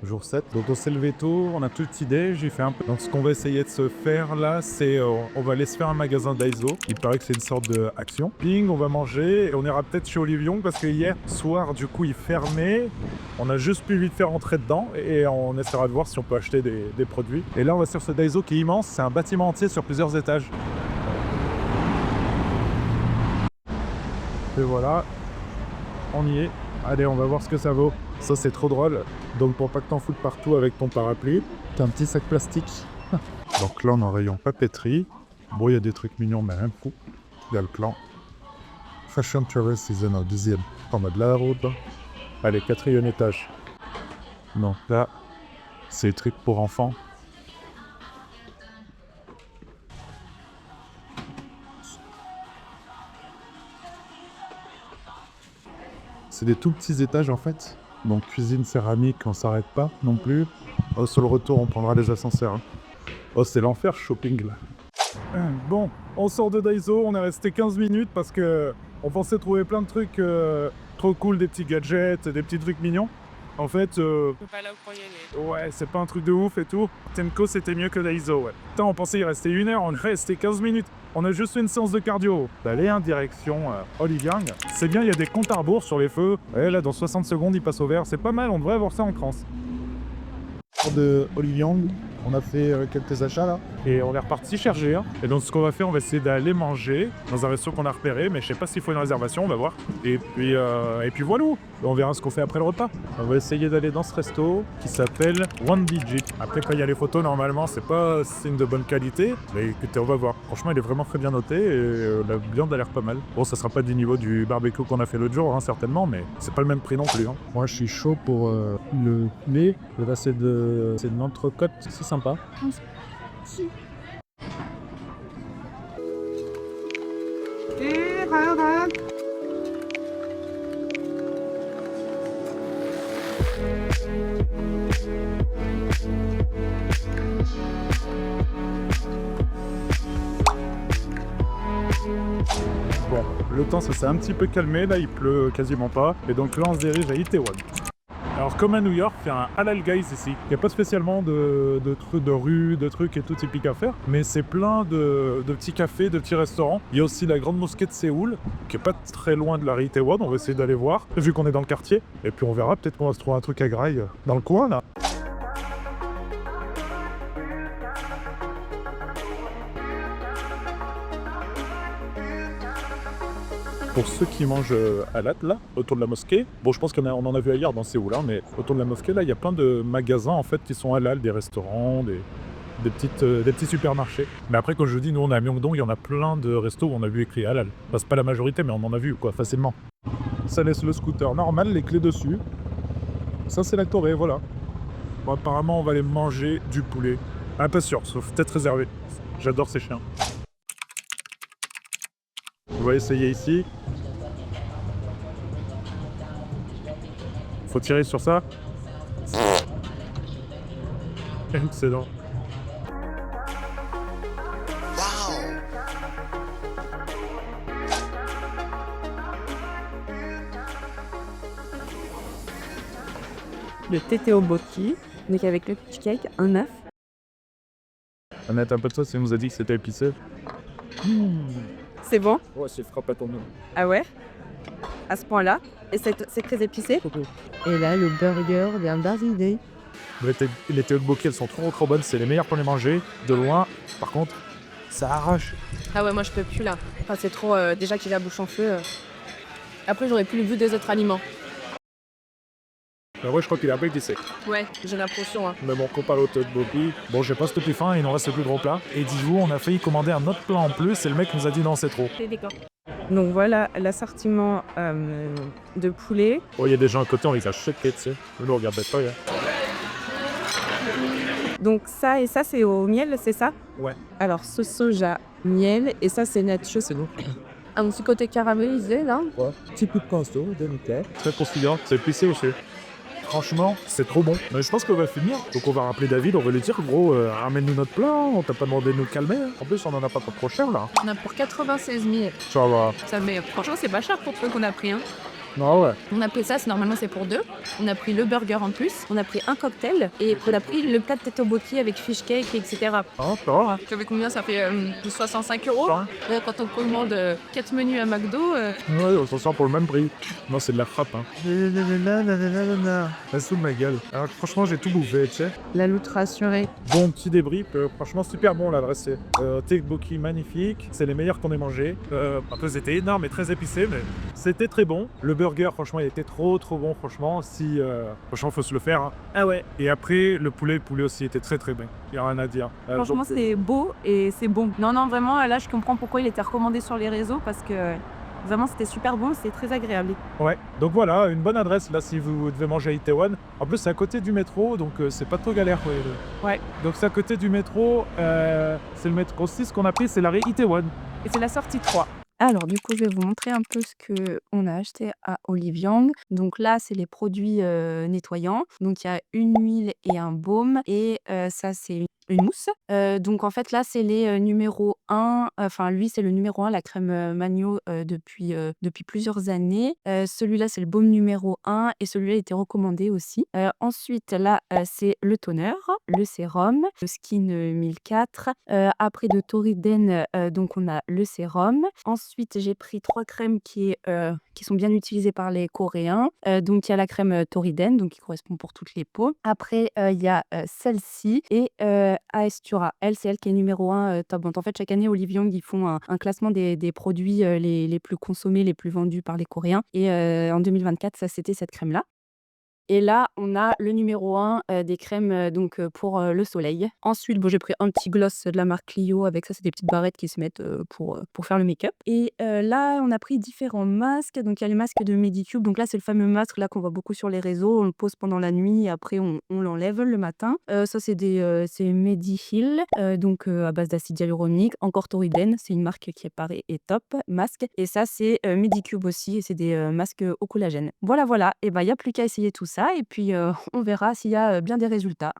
Jour 7. Donc on s'est levé tôt, on a tout idée, j'ai fait un peu. Donc ce qu'on va essayer de se faire là, c'est on va aller se faire un magasin Daiso. Il paraît que c'est une sorte d'action. Ping, on va manger et on ira peut-être chez Olivion parce que hier soir du coup il fermait. On a juste pu vite faire rentrer dedans et on essaiera de voir si on peut acheter des produits. Et là on va sur ce Daiso qui est immense, c'est un bâtiment entier sur plusieurs étages. Et voilà, on y est. Allez, on va voir ce que ça vaut. Ça, c'est trop drôle. Donc, pour pas que t'en foutes partout avec ton parapluie, t'as un petit sac plastique. Donc là, on est en rayon papeterie. Bon, il y a des trucs mignons, mais rien de fou. Il y a le plan. Fashion Tourist Season au 10e. On a de la route. Allez, 4e étage. Donc là, c'est les trucs pour enfants. C'est des tout petits étages en fait. Donc cuisine céramique, on s'arrête pas non plus. Oh, sur le retour, on prendra les ascenseurs. Hein. Oh, c'est l'enfer shopping là. Bon, on sort de Daiso, on est resté 15 minutes parce que on pensait trouver plein de trucs trop cool, des petits gadgets, des petits trucs mignons. En fait, C'est pas là où pour y aller. ouais, c'est pas un truc de ouf et tout. Tenko, c'était mieux que Daiso, ouais. Putain, on pensait y rester 1 heure, on est resté 15 minutes. On a juste fait une séance de cardio. D'aller en direction Oliviang. C'est bien, il y a des comptes à rebours sur les feux. Et là, dans 60 secondes, il passe au vert. C'est pas mal, on devrait avoir ça en France. De Oliviang, on a fait quelques achats là. Et on est reparti chercher. Hein. Et donc, ce qu'on va faire, on va essayer d'aller manger dans un resto qu'on a repéré. Mais je sais pas s'il faut une réservation, on va voir. Et puis voilà. On verra ce qu'on fait après le repas. On va essayer d'aller dans ce resto qui s'appelle One Digit. Après, quand il y a les photos, normalement, c'est pas signe de bonne qualité. Mais écoutez, on va voir. Franchement, il est vraiment très bien noté et la viande a l'air pas mal. Bon, ça sera pas du niveau du barbecue qu'on a fait l'autre jour, hein, certainement, mais c'est pas le même prix non plus. Hein. Moi, je suis chaud pour le poulet. Là, c'est de l'entrecôte. C'est sympa. Bon, le temps ça s'est un petit peu calmé, là il pleut quasiment pas, et donc là on se dirige à Itaewon. Alors comme à New York, il y a un Halal Guys ici. Il n'y a pas spécialement de trucs de rue, de trucs et tout typiques à faire, mais c'est plein de petits cafés, de petits restaurants. Il y a aussi la grande mosquée de Séoul, qui est pas très loin de la rue Itaewon, on va essayer d'aller voir, vu qu'on est dans le quartier, et puis on verra, peut-être qu'on va se trouver un truc à graille dans le coin là. Pour ceux qui mangent halal, là, autour de la mosquée, bon, je pense qu'on en a vu ailleurs dans Séoul, hein, mais autour de la mosquée, là, il y a plein de magasins, en fait, qui sont halal, des restaurants, des petits supermarchés. Mais après, quand je dis, nous, on est à Myeongdong, il y en a plein de restos où on a vu écrit halal. Enfin, c'est pas la majorité, mais on en a vu, quoi, facilement. Ça laisse le scooter normal, les clés dessus. Ça, c'est la Corée, voilà. Bon, apparemment, on va aller manger du poulet. Ah, pas sûr, sauf peut-être réservé. J'adore ces chiens. On va essayer ici. Faut tirer sur ça. Excellent. Le TTO Boki, donc avec le cheesecake, un œuf. Annette, un peu de ça, si on nous a dit que c'était épicé. C'est bon? Ouais, c'est frappe à ton nom. Ah ouais? À ce point-là? Et c'est très épicé? Et là, le burger vient d'arriver. Les tteokbokki, elles sont trop bonnes, c'est les meilleures pour les manger. De loin, par contre, ça arrache. Ah ouais, moi je peux plus là. Enfin, c'est trop. Déjà qu'il y a la bouche en feu. Après, j'aurais plus le goût des autres aliments. Ouais, je crois qu'il est un peu épicé. Ouais, j'ai l'impression. Hein. Mais bon, comparé au tteokbokki, bon, j'ai pas ce plus faim, il nous reste le plus gros plat. Et dis-vous, on a failli commander un autre plat en plus, et le mec nous a dit non, c'est trop. C'est d'accord. Donc voilà l'assortiment de poulet. Oh, il y a des gens à côté, on les a checkés, tu sais. Nous, on regarde pas, hein. Donc ça et ça, c'est au miel, c'est ça? Ouais. Alors, sauce soja, miel, et ça, c'est nacho, c'est bon. Un petit côté caramélisé, là. Ouais. Petit peu de pinceau, délicat. Très conciliant, c'est épicé aussi. Franchement, c'est trop bon. Mais je pense qu'on va finir. Donc on va rappeler David, on va lui dire, gros, ramène-nous notre plat, on t'a pas demandé de nous calmer. En plus, on en a pas trop cher là. On a pour 96 000. Ça va. Ça met, franchement, c'est pas cher pour le truc qu'on a pris. Hein. Non, ouais. On a pris ça, normalement c'est pour 2. On a pris le burger en plus, on a pris un cocktail et on a pris le plat de tteokbokki avec fish cake, etc. Ah, ça va. Tu savais combien ça fait 65 euros. Ouais. Ouais, quand on commande 4 menus à McDo, Ouais, on s'en sort pour le même prix. Non, c'est de la frappe, hein. Elle se fout de ma gueule. Alors, franchement, j'ai tout bouffé, tu sais. La loutre rassurée. Bon, petit débrief, franchement, super bon l'adresse. Tteokbokki magnifique, c'est les meilleurs qu'on ait mangé. Après, c'était énorme et très épicé, mais c'était très bon. Le burger, franchement, il était trop bon, franchement. Franchement, faut se le faire, hein. ah ouais. Et après, le poulet aussi était très bon. Il n'y a rien à dire. Franchement, Donc, c'est beau et c'est bon. Non, vraiment, là, je comprends pourquoi il était recommandé sur les réseaux parce que vraiment, c'était super bon, c'était très agréable. ouais. Donc voilà, une bonne adresse là si vous devez manger à Itaewon. En plus, c'est à côté du métro, donc c'est pas trop galère. Ouais. Donc c'est à côté du métro, c'est le métro 6 qu'on a pris, c'est l'arrêt Itaewon. Et c'est la sortie 3. Alors, du coup, je vais vous montrer un peu ce qu'on a acheté à Olive Young. Donc là, c'est les produits nettoyants. Donc, il y a une huile et un baume. Et ça, c'est une mousse. Donc, en fait, là, c'est les numéro 1. Enfin, lui, c'est le numéro 1, la crème Magno, depuis plusieurs années. Celui-là, c'est le baume numéro 1. Et celui-là, il était recommandé aussi. Ensuite, là, c'est le toner, le sérum, le Skin 1004. Après, de Toriden, donc on a le sérum. Ensuite, j'ai pris 3 crèmes qui sont bien utilisées par les Coréens. Donc, il y a la crème Toriden, donc qui correspond pour toutes les peaux. Après, il y a celle-ci et Aestura. Elle, c'est elle qui est numéro 1 top vente. En fait, chaque année, Olive Young, ils font un classement des produits les plus consommés, les plus vendus par les Coréens. Et en 2024, ça, c'était cette crème-là. Et là, on a le numéro 1 des crèmes pour le soleil. Ensuite, bon, j'ai pris un petit gloss de la marque Clio. Avec ça, c'est des petites barrettes qui se mettent pour faire le make-up. Et là, on a pris différents masques. Donc, il y a les masques de Medicube. Donc là, c'est le fameux masque là qu'on voit beaucoup sur les réseaux. On le pose pendant la nuit et après, on l'enlève le matin. Ça, c'est c'est Mediheal, donc à base d'acide hyaluronique. Encore Toriden, c'est une marque qui paraît est top. Masque. Et ça, c'est Medicube aussi. Et c'est des masques au collagène. Voilà. Et ben, il n'y a plus qu'à essayer tout ça. Et puis, on verra s'il y a bien des résultats.